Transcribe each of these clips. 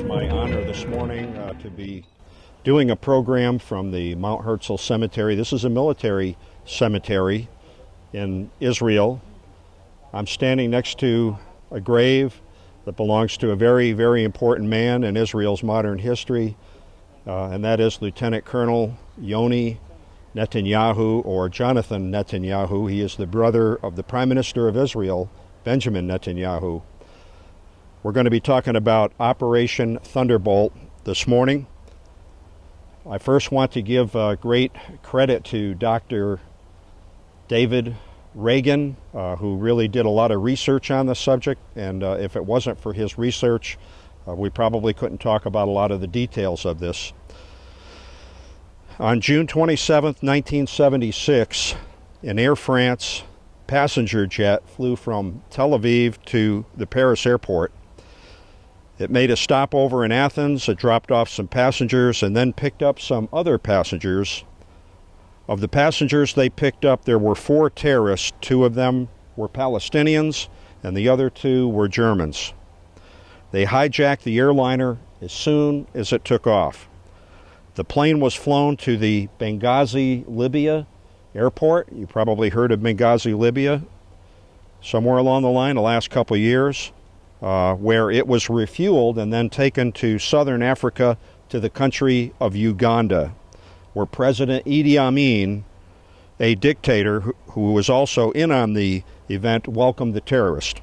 It's my honor this morning to be doing a program from the Mount Herzl Cemetery. This is a military cemetery in Israel. I'm standing next to a grave that belongs to a very, very important man in Israel's modern history, and that is Lieutenant Colonel Yoni Netanyahu, or Jonathan Netanyahu. He is the brother of the Prime Minister of Israel, Benjamin Netanyahu. We're going to be talking about Operation Thunderbolt this morning. I first want to give great credit to Dr. David Reagan, who really did a lot of research on the subject, and if it wasn't for his research, we probably couldn't talk about a lot of the details of this. On June 27, 1976, an Air France passenger jet flew from Tel Aviv to the Paris airport. It made a stopover in Athens, it dropped off some passengers, and then picked up some other passengers. Of the passengers they picked up, there were 4 terrorists. 2 of them were Palestinians, and the other 2 were Germans. They hijacked the airliner as soon as it took off. The plane was flown to the Benghazi, Libya airport. You probably heard of Benghazi, Libya, somewhere along the line the last couple of years. Where it was refueled and then taken to southern Africa to the country of Uganda, where President Idi Amin, a dictator who was also in on the event, welcomed the terrorists.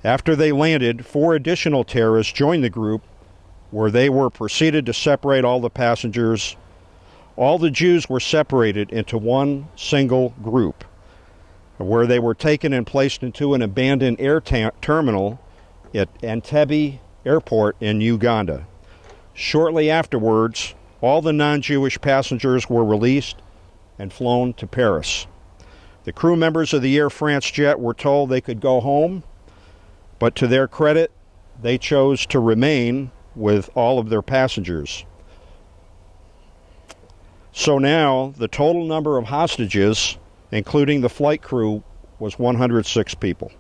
After they landed, 4 additional terrorists joined the group, where they were proceeded to separate all the passengers. All the Jews were separated into one single group, where they were taken and placed into an abandoned air terminal at Entebbe Airport in Uganda. Shortly afterwards, all the non-Jewish passengers were released and flown to Paris. The crew members of the Air France jet were told they could go home, but to their credit, they chose to remain with all of their passengers. So now, the total number of hostages, including the flight crew, was 106 people.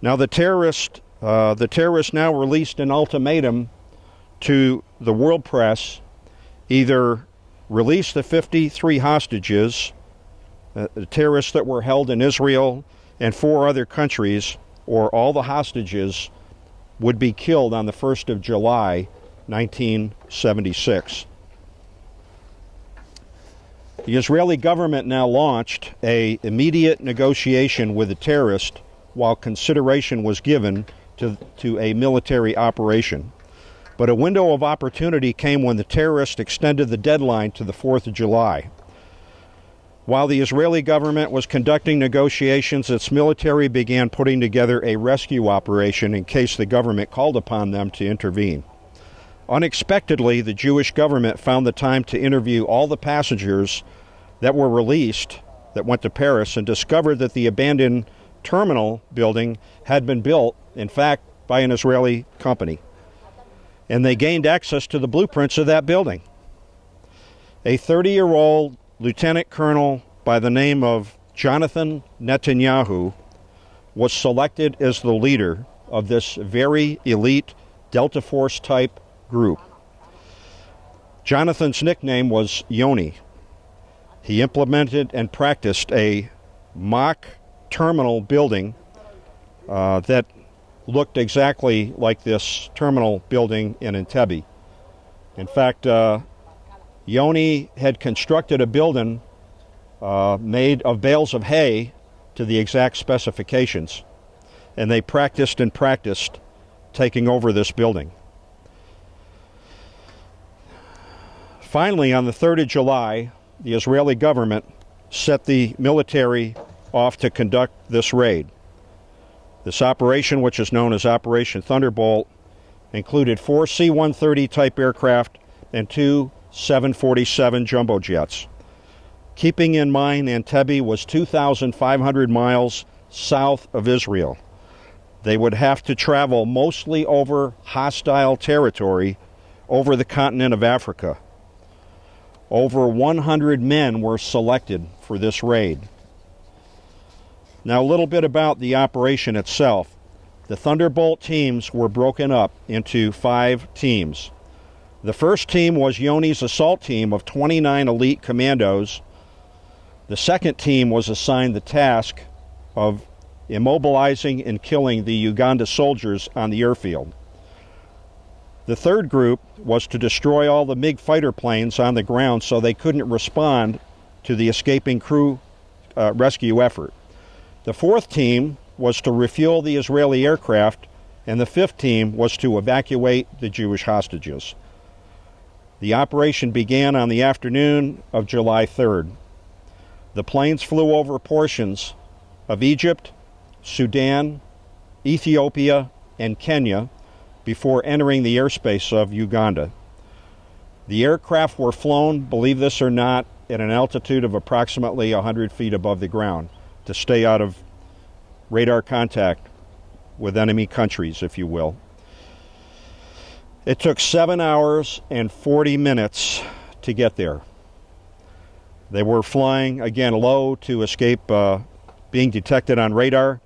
Now the terrorists now released an ultimatum to the world press: either release the 53 hostages, the terrorists that were held in Israel and 4 other countries, or all the hostages would be killed on the 1st of July, 1976. The Israeli government now launched an immediate negotiation with the terrorists while consideration was given to a military operation. But a window of opportunity came when the terrorists extended the deadline to the 4th of July. While the Israeli government was conducting negotiations, its military began putting together a rescue operation in case the government called upon them to intervene. Unexpectedly, the Jewish government found the time to interview all the passengers that were released that went to Paris, and discovered that the abandoned terminal building had been built, in fact, by an Israeli company. And they gained access to the blueprints of that building. A 30-year-old lieutenant colonel by the name of Jonathan Netanyahu was selected as the leader of this very elite Delta Force type group. Jonathan's nickname was Yoni. He implemented and practiced a mock terminal building that looked exactly like this terminal building in Entebbe. In fact, Yoni had constructed a building made of bales of hay to the exact specifications, and they practiced and practiced taking over this building. Finally, on the 3rd of July, the Israeli government set the military off to conduct this raid. This operation, which is known as Operation Thunderbolt, included 4 C-130 type aircraft and 2 747 jumbo jets. Keeping in mind Entebbe was 2,500 miles south of Israel. They would have to travel mostly over hostile territory over the continent of Africa. Over 100 men were selected for this raid. Now, a little bit about the operation itself. The Thunderbolt teams were broken up into 5 teams. The first team was Yoni's assault team of 29 elite commandos. The second team was assigned the task of immobilizing and killing the Uganda soldiers on the airfield. The third group was to destroy all the MiG fighter planes on the ground so they couldn't respond to the escaping crew rescue effort. The fourth team was to refuel the Israeli aircraft, and the fifth team was to evacuate the Jewish hostages. The operation began on the afternoon of July 3rd. The planes flew over portions of Egypt, Sudan, Ethiopia, and Kenya before entering the airspace of Uganda. The aircraft were flown, believe this or not, at an altitude of approximately 100 feet above the ground to stay out of radar contact with enemy countries, if you will. It took 7 hours and 40 minutes to get there. They were flying, again, low to escape being detected on radar.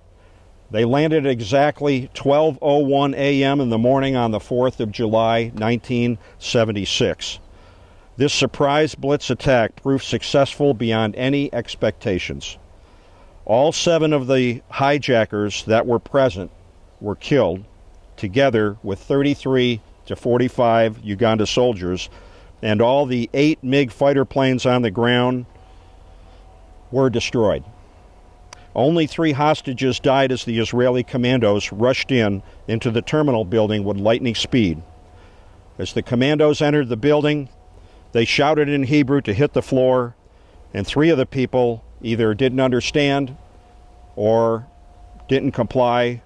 They landed at exactly 12:01 a.m. in the morning on the 4th of July, 1976. This surprise blitz attack proved successful beyond any expectations. All 7 of the hijackers that were present were killed, together with 33 to 45 Uganda soldiers, and all the 8 MiG fighter planes on the ground were destroyed. Only 3 hostages died as the Israeli commandos rushed into the terminal building with lightning speed. As the commandos entered the building, they shouted in Hebrew to hit the floor, and 3 of the people either didn't understand or didn't comply,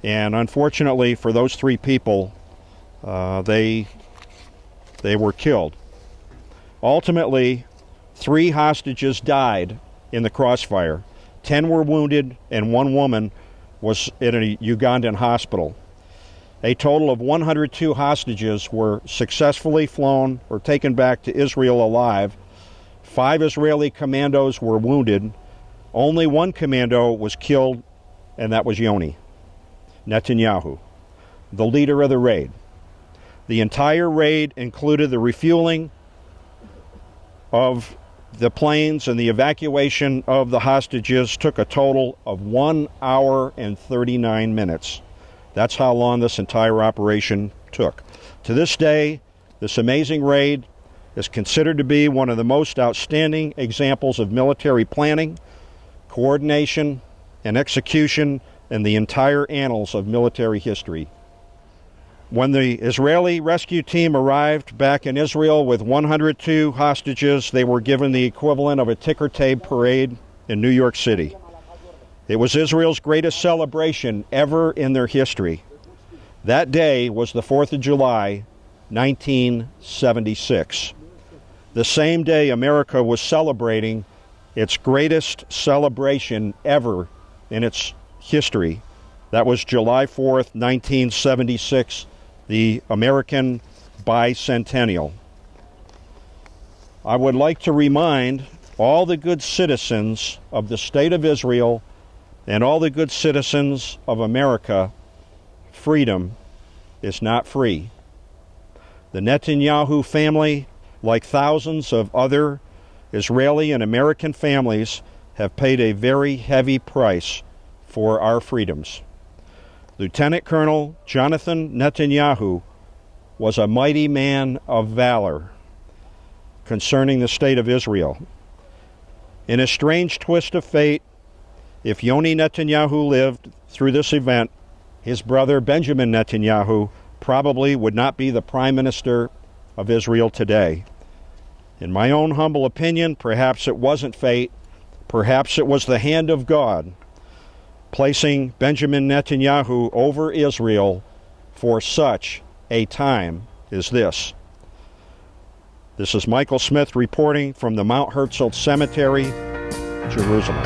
and unfortunately for those 3 people, they were killed. Ultimately, 3 hostages died in the crossfire. 10 were wounded, and 1 woman was in a Ugandan hospital. A total of 102 hostages were successfully flown or taken back to Israel alive. 5 Israeli commandos were wounded. Only 1 commando was killed, and that was Yoni Netanyahu, the leader of the raid. The entire raid included the refueling of the planes, and the evacuation of the hostages took a total of 1 hour and 39 minutes. That's how long this entire operation took. To this day, this amazing raid is considered to be one of the most outstanding examples of military planning, coordination, and execution in the entire annals of military history. When the Israeli rescue team arrived back in Israel with 102 hostages, they were given the equivalent of a ticker tape parade in New York City. It was Israel's greatest celebration ever in their history. That day was the 4th of July, 1976. The same day America was celebrating its greatest celebration ever in its history. That was July 4th, 1976, the American bicentennial. I would like to remind all the good citizens of the State of Israel and all the good citizens of America, freedom is not free. The Netanyahu family, like thousands of other Israeli and American families, have paid a very heavy price for our freedoms. Lieutenant Colonel Jonathan Netanyahu was a mighty man of valor concerning the State of Israel. In a strange twist of fate, if Yoni Netanyahu lived through this event, his brother Benjamin Netanyahu probably would not be the Prime Minister of Israel today. In my own humble opinion, perhaps it wasn't fate, perhaps it was the hand of God placing Benjamin Netanyahu over Israel for such a time as this. This is Michael Smith reporting from the Mount Herzl Cemetery, Jerusalem.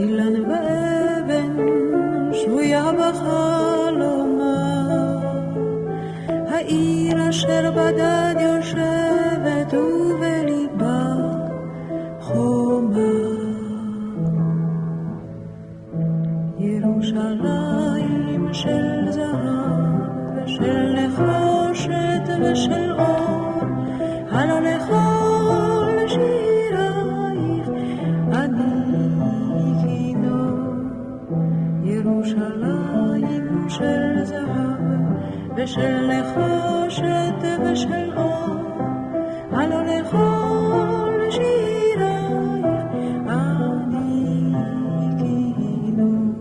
אילן ואבן שבויה בחלומה, העיר אשר בדד יושבת ובליבה חומה. ירושלים של זהב ושל נחושת ושל אור, הלא לכל שירייך אני כינור. ירושלים של זהב ושל נחושת ושל אור, הלא לכל שירייך אני כינור.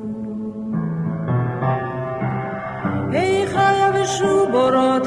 היכל יבשו בורות